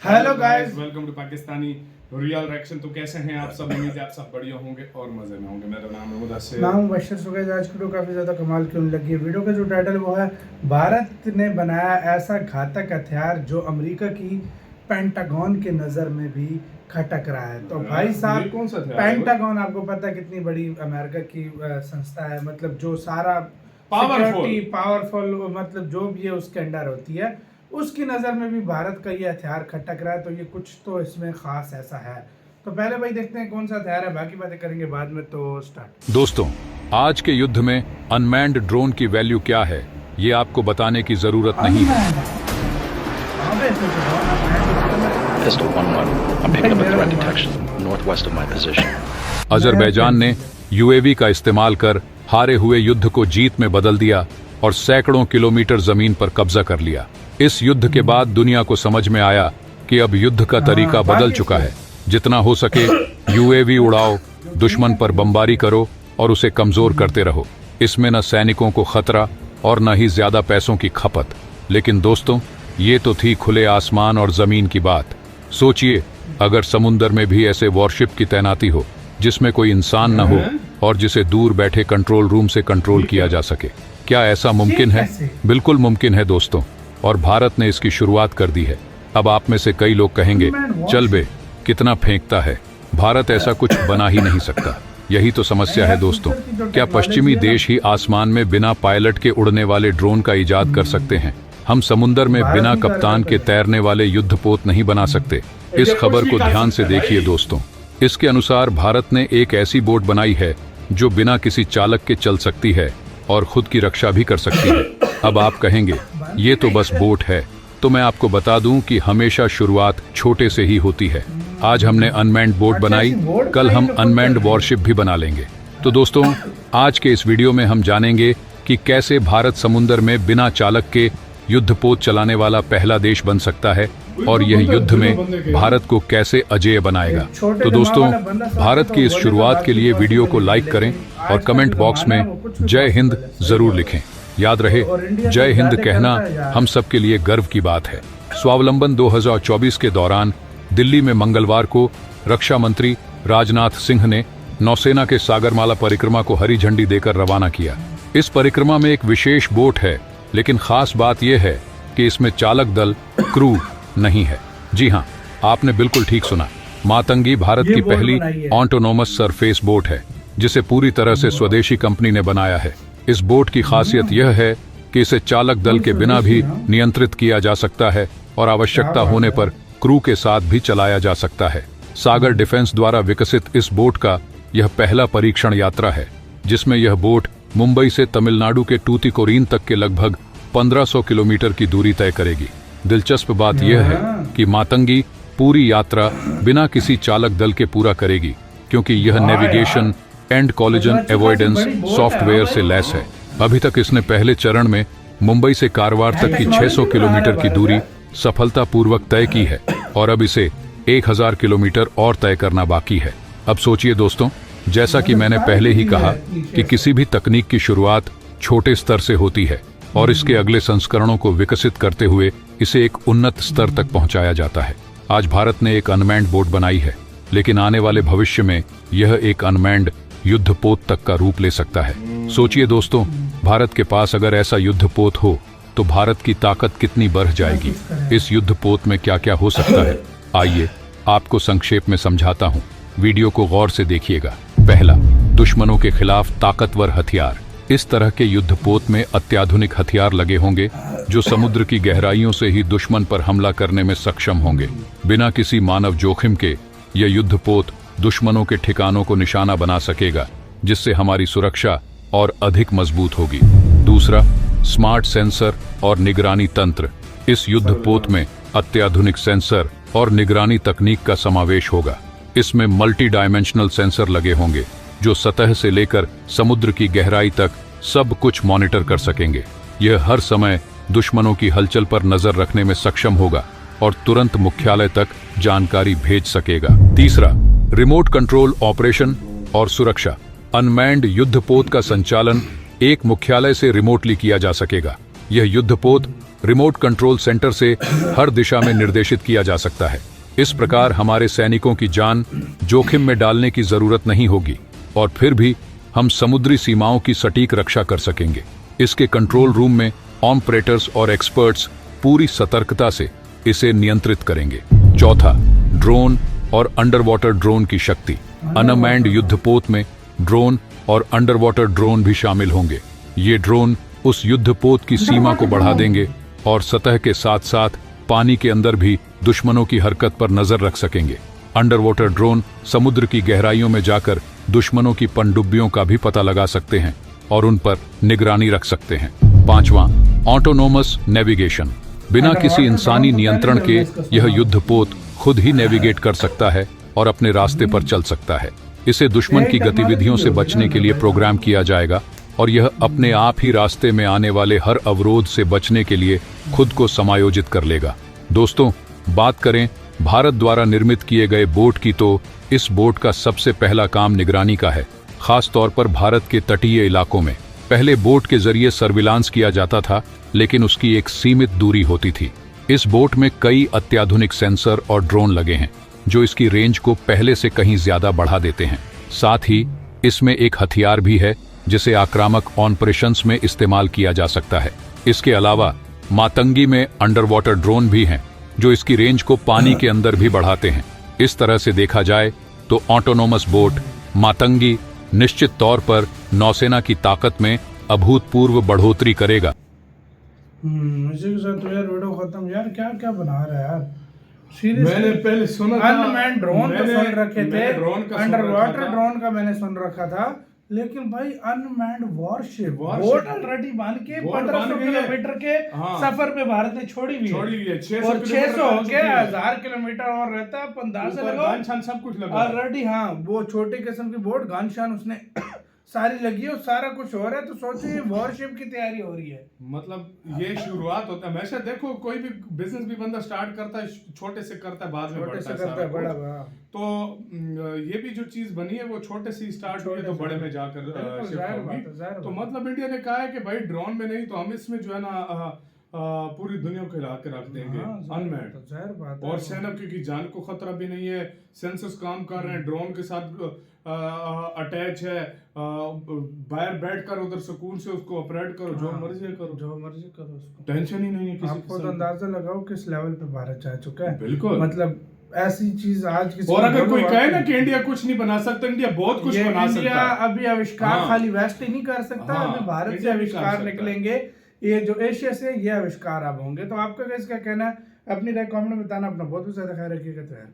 Hello guys, welcome to Pakistani real reaction. तो कैसे हैं आप सब? उम्मीद है आप सब बढ़िया होंगे और मजे में होंगे। मेरा नाम है मुदस्सिर। नाम बशर सुगैज। आज की वीडियो काफ़ी ज़्यादा कमाल की होने लगी है। वीडियो का जो टाइटल वो है भारत ने बनाया ऐसा घातक हथियार जो अमेरिका की पेंटागन के नज़र में भी खटक रहा है। तो भाई साहब, कौन सा हथियार है? पेंटागन आपको पता है कितनी बड़ी अमेरिका की संस्था है, मतलब जो सारा पावरफुल मतलब जो भी है उसके अंडर होती है, उसकी नज़र में भी भारत का ये हथियार खटक रहा है। तो ये कुछ तो इसमें खास ऐसा है। तो पहले भाई देखते हैं कौन सा हथियार है, बाकी बातें करेंगे बाद में। तो स्टार्ट। दोस्तों, आज के युद्ध में अनमैन्ड ड्रोन की वैल्यू क्या है ये आपको बताने की जरूरत नहीं है। Pistol 1-1. I'm picking up a threat detection northwest of my position. Azerbaijan ने यूएवी का इस्तेमाल कर हारे हुए युद्ध को जीत में बदल दिया और सैकड़ों किलोमीटर जमीन पर कब्जा कर लिया। इस युद्ध के बाद दुनिया को समझ में आया कि अब युद्ध का तरीका बदल चुका है। जितना हो सके यूएवी उड़ाओ, दुश्मन पर बमबारी करो और उसे कमजोर करते रहो। इसमें न सैनिकों को खतरा और न ही ज्यादा पैसों की खपत। लेकिन दोस्तों, ये तो थी खुले आसमान और जमीन की बात। सोचिए, अगर समुद्र में भी ऐसे वॉरशिप की तैनाती हो जिसमें कोई इंसान न हो और जिसे दूर बैठे कंट्रोल रूम से कंट्रोल किया जा सके। क्या ऐसा मुमकिन है? बिल्कुल मुमकिन है दोस्तों, और भारत ने इसकी शुरुआत कर दी है। अब आप में से कई लोग कहेंगे, चल बे, कितना फेंकता है, भारत ऐसा कुछ बना ही नहीं सकता। यही तो समस्या है दोस्तों। क्या पश्चिमी देश ही आसमान में बिना पायलट के उड़ने वाले ड्रोन का इजाद कर सकते हैं? हम समुद्र में बिना कप्तान के तैरने वाले युद्धपोत नहीं बना सकते। इस खबर को ध्यान से देखिए दोस्तों। इसके अनुसार भारत ने एक ऐसी बोट बनाई है जो बिना किसी चालक के चल सकती है और खुद की रक्षा भी कर सकती है। अब आप कहेंगे, ये तो बस बोट है। तो मैं आपको बता दूं कि हमेशा शुरुआत छोटे से ही होती है। आज हमने अनमैन्ड बोट बनाई, कल हम अनमैन्ड वॉरशिप भी बना लेंगे। तो दोस्तों, आज के इस वीडियो में हम जानेंगे कि कैसे भारत समुद्र में बिना चालक के युद्धपोत चलाने वाला पहला देश बन सकता है और यह युद्ध में भारत को कैसे अजेय बनाएगा। तो दोस्तों, भारत की इस शुरुआत के लिए वीडियो को लाइक करें और कमेंट बॉक्स में जय हिंद जरूर लिखें। याद रहे, जय हिंद कहना हम सबके लिए गर्व की बात है। स्वावलंबन 2024 के दौरान दिल्ली में मंगलवार को रक्षा मंत्री राजनाथ सिंह ने नौसेना के सागरमाला परिक्रमा को हरी झंडी देकर रवाना किया। इस परिक्रमा में एक विशेष बोट है, लेकिन खास बात यह है कि इसमें चालक दल क्रू नहीं है। जी हाँ, आपने बिल्कुल ठीक सुना। मातंगी भारत की पहली ऑटोनोमस सरफेस बोट है जिसे पूरी तरह से स्वदेशी कंपनी ने बनाया है। इस बोट की खासियत यह है कि इसे चालक दल के बिना भी नियंत्रित किया जा सकता है और आवश्यकता होने पर क्रू के साथ भी चलाया जा सकता है। सागर डिफेंस द्वारा विकसित इस बोट का यह पहला परीक्षण यात्रा है जिसमें यह बोट मुंबई से तमिलनाडु के टूतीकोरीन तक के लगभग 1500 किलोमीटर की दूरी तय करेगी। दिलचस्प बात यह है कि मातंगी पूरी यात्रा बिना किसी चालक दल के पूरा करेगी, क्योंकि यह navigation and collision avoidance software से लैस है। अभी तक इसने पहले चरण में मुंबई से कारवार तक की 600 किलोमीटर की दूरी सफलतापूर्वक तय की है और अब इसे 1000 किलोमीटर और तय करना बाकी है। अब सोचिए दोस्तों, जैसा कि मैंने पहले ही कहा कि किसी भी तकनीक की शुरुआत छोटे स्तर से होती है और इसके अगले संस्करणों को विकसित करते हुए इसे एक उन्नत स्तर तक पहुंचाया जाता है। आज भारत ने एक अनमैन्ड बोट बनाई है, लेकिन आने वाले भविष्य में यह एक अनमैन्ड युद्धपोत तक का रूप ले सकता है। सोचिए दोस्तों, भारत के पास अगर ऐसा युद्धपोत हो तो भारत की ताकत कितनी बढ़ जाएगी। इस युद्धपोत में क्या क्या हो सकता है, आइए आपको संक्षेप में समझाता हूँ। वीडियो को गौर से देखिएगा। पहला, दुश्मनों के खिलाफ ताकतवर हथियार। इस तरह के युद्धपोत में अत्याधुनिक हथियार लगे होंगे जो समुद्र की गहराइयों से ही दुश्मन पर हमला करने में सक्षम होंगे। बिना किसी मानव जोखिम के यह युद्धपोत दुश्मनों के ठिकानों को निशाना बना सकेगा, जिससे हमारी सुरक्षा और अधिक मजबूत होगी। दूसरा, स्मार्ट सेंसर और निगरानी तंत्र। इस युद्धपोत में अत्याधुनिक सेंसर और निगरानी तकनीक का समावेश होगा। इसमें मल्टी डायमेंशनल सेंसर लगे होंगे जो सतह से लेकर समुद्र की गहराई तक सब कुछ मॉनिटर कर सकेंगे। यह हर समय दुश्मनों की हलचल पर नजर रखने में सक्षम होगा और तुरंत मुख्यालय तक जानकारी भेज सकेगा। तीसरा, रिमोट कंट्रोल ऑपरेशन और सुरक्षा। अनमैन्ड युद्धपोत का संचालन एक मुख्यालय से रिमोटली किया जा सकेगा। यह युद्धपोत रिमोट कंट्रोल सेंटर से हर दिशा में निर्देशित किया जा सकता है। इस प्रकार हमारे सैनिकों की जान जोखिम में डालने की जरूरत नहीं होगी और फिर भी हम समुद्री सीमाओं की सटीक रक्षा कर सकेंगे। इसके कंट्रोल रूम में ऑपरेटर्स और एक्सपर्ट्स पूरी सतर्कता से इसे नियंत्रित करेंगे। चौथा, ड्रोन और अंडर वाटर ड्रोन की शक्ति। अनमैन्ड युद्धपोत में ड्रोन और अंडर वाटर ड्रोन भी शामिल होंगे। ये ड्रोन उस युद्धपोत की सीमा को बढ़ा देंगे और सतह के साथ साथ पानी के अंदर भी दुश्मनों की हरकत पर नजर रख सकेंगे। अंडर वाटर ड्रोन समुद्र की गहराइयों में जाकर दुश्मनों की पनडुब्बियों का भी पता लगा सकते हैं और उन पर निगरानी रख सकते हैं। पांचवां, ऑटोनोमस नेविगेशन। बिना किसी इंसानी नियंत्रण के यह युद्धपोत खुद ही नेविगेट कर सकता है और अपने रास्ते पर चल सकता है। इसे दुश्मन की गतिविधियों से बचने के लिए प्रोग्राम किया जाएगा और यह अपने आप ही रास्ते में आने वाले हर अवरोध से बचने के लिए खुद को समायोजित कर लेगा। दोस्तों, बात करें भारत द्वारा निर्मित किए गए बोट की, तो इस बोट का सबसे पहला काम निगरानी का है, खास तौर पर भारत के तटीय इलाकों में। पहले बोट के जरिए सर्विलांस किया जाता था, लेकिन उसकी एक सीमित दूरी होती थी। इस बोट में कई अत्याधुनिक सेंसर और ड्रोन लगे हैं जो इसकी रेंज को पहले से कहीं ज्यादा बढ़ा देते हैं। साथ ही इसमें एक हथियार भी है जिसे आक्रामक ऑपरेशंस में इस्तेमाल किया जा सकता है। इसके अलावा मातंगी में अंडर वाटर ड्रोन भी हैं जो इसकी रेंज को पानी के अंदर भी बढ़ाते हैं। इस तरह से देखा जाए तो ऑटोनोमस बोट मातंगी निश्चित तौर पर नौसेना की ताकत में अभूतपूर्व बढ़ोतरी करेगा। इसी के साथ तो यार वीडियो खत्म। यार क्या क्या बना रहा है यार, मैंने पहले सुना था, अनमैन्ड ड्रोन तो सुन रखे थे, अंडर वाटर ड्रोन ड्रोन का मैंने सुन रखा था, लेकिन भाई अनमैन्ड वॉरशिप बोट ऑलरेडी बन के 1500 किलोमीटर के सफर पे भारत ने छोड़ी हुई है। 600 हो गया, 1000 किलोमीटर और रहता है, अंदाजा लगाओ सब कुछ लगा ऑलरेडी। हाँ, वो छोटी किस्म की बोट गानशान उसने सारी लगी है, सारा कुछ हो रहा है। तो सोचिए वॉरशिप की तैयारी हो रही है। मतलब ये शुरुआत होता है। हमेशा देखो, कोई भी बिजनेस भी बंदा स्टार्ट करता है छोटे से करता है, बाद में बढ़ता है बड़ा। तो ये भी जो चीज बनी है वो छोटे से स्टार्ट हुई है, तो बड़े में जाकर शिफ्ट होगी। तो मतलब इंडिया ने कहा है कि भाई ड्रोन में नहीं तो हम इसमें जो है ना पूरी दुनिया को हिला के रख देंगे अनमैन्ड। और सेना की जान को खतरा भी नहीं है, सेंसर्स काम कर रहे हैं, ड्रोन के साथ अटैच है, बाहर बैठकर उधर सुकून से उसको ऑपरेट करो, जो मर्जी करो उसको, टेंशन ही नहीं है किसी। आपको तो अंदाजा लगाओ किस लेवल पे भारत जा चुका है। बिल्कुल, मतलब ऐसी चीज आज की। और अगर कोई कहे ना कि इंडिया कुछ नहीं बना सकता, इंडिया बहुत कुछ बना सकता है। इंडिया अभी आविष्कार खाली वेस्ट ही नहीं कर सकता, अभी भारत से आविष्कार निकलेंगे। ये जो एशिया से ये आविष्कार अब होंगे। तो आपका इसका कहना है, अपनी राय कमेंट में बताना। अपना बहुत ज्यादा ख्याल रखिएगा। तो यार